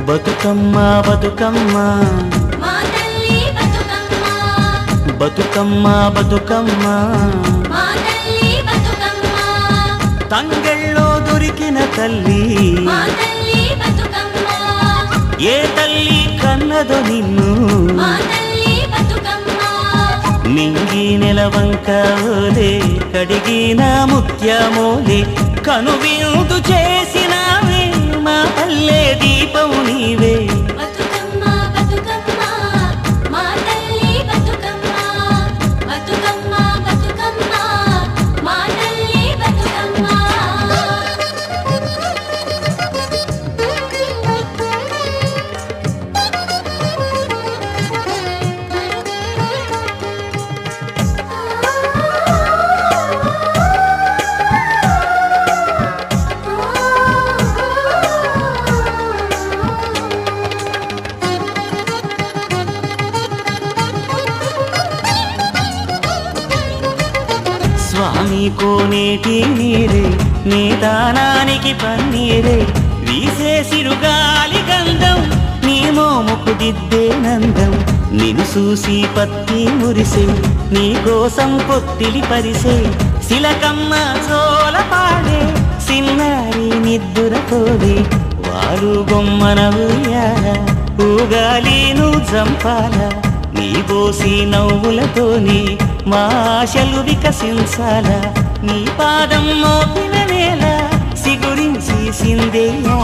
బతుకమ్మ బతుకమ్మ మా తల్లి బతుకమ్మ బతుకమ్మ బతుకమ్మ మా తల్లి బతుకమ్మ తంగెళ్ళో దొరికిన తల్లి మా తల్లి బతుకమ్మ ఏ తల్లి కన్నదో నిన్ను మా తల్లి బతుకమ్మ నింగి నెలవంక ఓలే కడిగిన ముత్యమోలే కనువిందు చేసినావే మా పల్లె దీపం నీవే బతుకమ్మ బతుకమ్మ మా తల్లి బతుకమ్మ బతుకమ్మ బతుకమ్మ మా తల్లి బతుకమ్మ స్వామి కోనేటి నీరే నీ దానానికి పన్నీరే వీసే సిరుగాలి గంధం నీ మోముకు దిద్దే నందం నిన్ను చూసి పత్తి మురిసే నీ కోసం పొత్తిలి పరిసే శిలకమ్మ చోల పాడే సిన్నారి నిద్దుర కోడే వారు బొమ్మన ఉయ్యాల ఊగాలి నువ్వు జంపాల నీ బోసి నవ్వులతోని మా ఆశలు వికసించాల నీ పాదం మోపిన నేల సిగురించి సిందేయాల